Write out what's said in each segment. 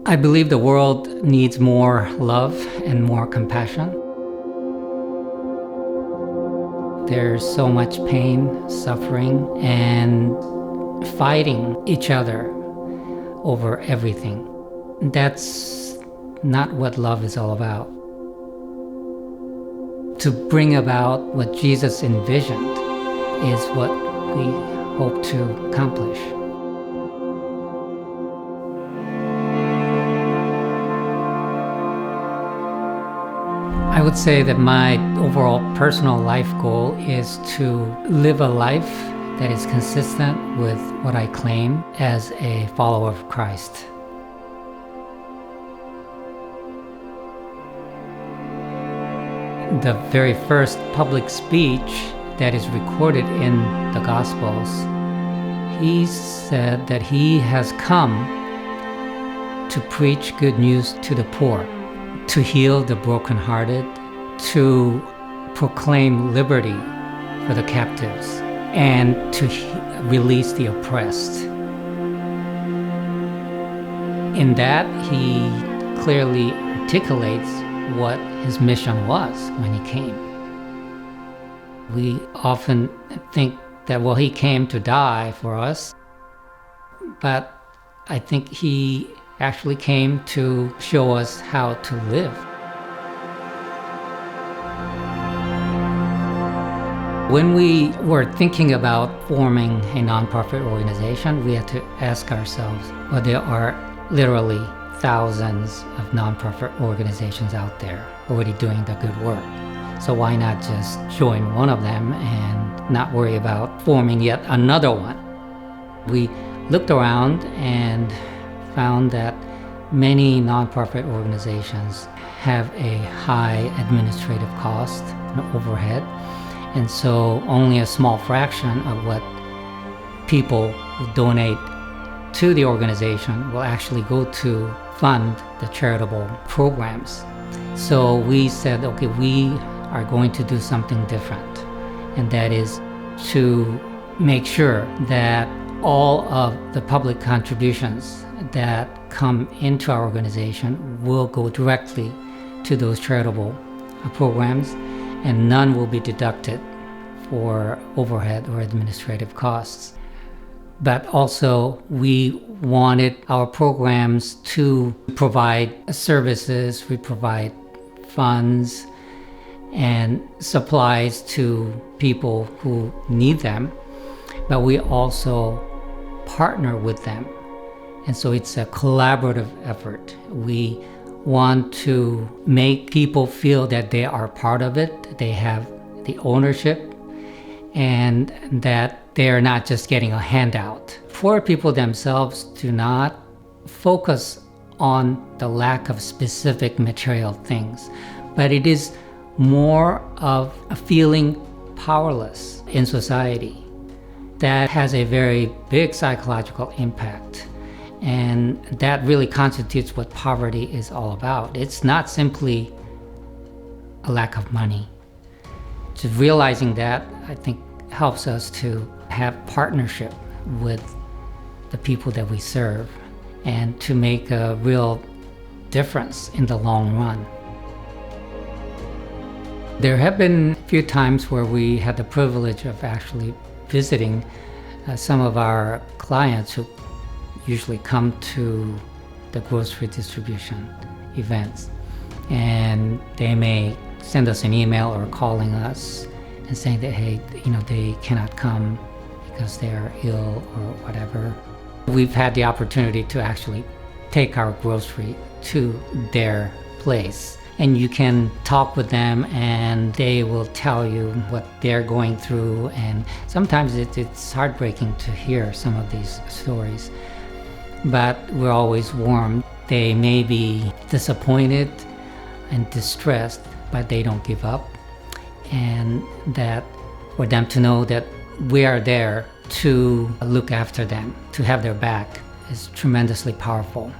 I believe the world needs more love and more compassion. There's so much pain, suffering, and fighting each other over everything. That's not what love is all about. To bring about what Jesus envisioned is what we hope to accomplish. I would say that my overall personal life goal is to live a life that is consistent with what I claim as a follower of Christ. The very first public speech that is recorded in the Gospels, he said that he has come to preach good news to the poor, to heal the brokenhearted, to proclaim liberty for the captives, and to release the oppressed. In that, he clearly articulates what his mission was when he came. We often think that, well, he came to die for us, but I think he actually came to show us how to live. When we were thinking about forming a nonprofit organization, we had to ask ourselves, well, there are literally thousands of nonprofit organizations out there already doing the good work. So why not just join one of them and not worry about forming yet another one? We looked around and found that many nonprofit organizations have a high administrative cost and overhead, and so only a small fraction of what people who donate to the organization will actually go to fund the charitable programs. So we said, okay, we are going to do something different, and that is to make sure that all of the public contributions that come into our organization will go directly to those charitable programs, and none will be deducted for overhead or administrative costs. But also, we wanted our programs to provide services, we provide funds and supplies to people who need them, but we also partner with them. And so it's a collaborative effort. We want to make people feel that they are part of it, they have the ownership, and that they are not just getting a handout. Poor people themselves do not focus on the lack of specific material things, but it is more of a feeling powerless in society. That has a very big psychological impact, and that really constitutes what poverty is all about. It's not simply a lack of money. Just realizing that, I think, helps us to have partnership with the people that we serve and to make a real difference in the long run. There have been a few times where we had the privilege of actually visiting some of our clients who usually come to the grocery distribution events, and they may send us an email or calling us and saying that, hey, they cannot come because they are ill or whatever. We've had the opportunity to actually take our grocery to their place, and you can talk with them and they will tell you what they're going through, and sometimes it's heartbreaking to hear some of these stories, but we're always warned. They may be disappointed and distressed, but they don't give up, and that for them to know that we are there to look after them, to have their back, is tremendously powerful.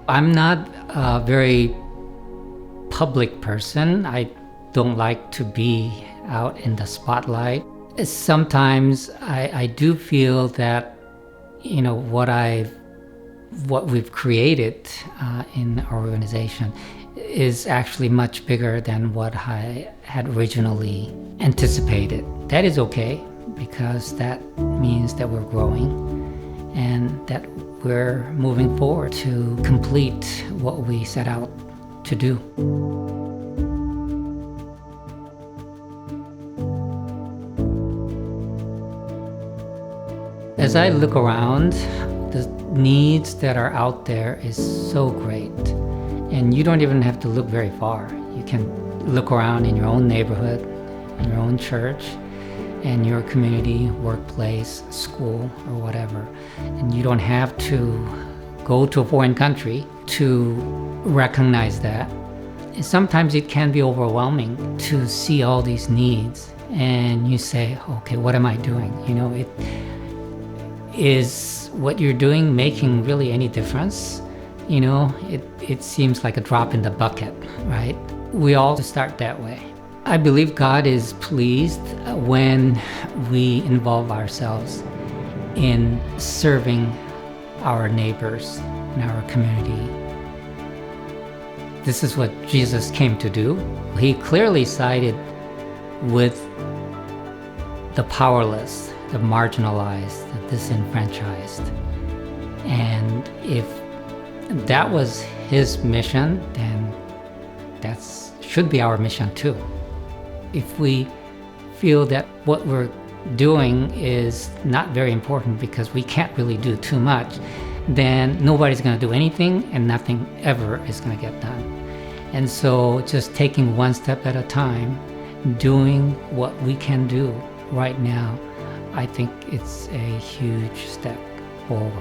I'm not a very public person. I don't like to be out in the spotlight. Sometimes I do feel that what I've what we've created in our organization is actually much bigger than what I had originally anticipated. That is okay, because that means that we're growing and that we're moving forward to complete what we set out to do. As I look around, the needs that are out there is so great. And you don't even have to look very far. You can look around in your own neighborhood, in your own church, in your community, workplace, school, or whatever. And you don't have to go to a foreign country to recognize that. And sometimes it can be overwhelming to see all these needs, and you say, okay, what am I doing? Is what you're doing making really any difference? It seems like a drop in the bucket, right? We all start that way. I believe God is pleased when we involve ourselves in serving our neighbors in our community. This is what Jesus came to do. He clearly sided with the powerless, the marginalized, the disenfranchised. And if that was his mission, then that should be our mission too. If we feel that what we're doing is not very important because we can't really do too much, then nobody's going to do anything and nothing ever is going to get done. And so just taking one step at a time, doing what we can do right now, I think it's a huge step forward.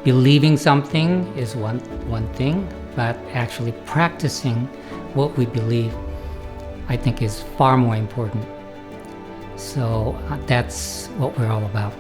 Believing something is one thing, but actually practicing what we believe, I think, is far more important. So that's what we're all about.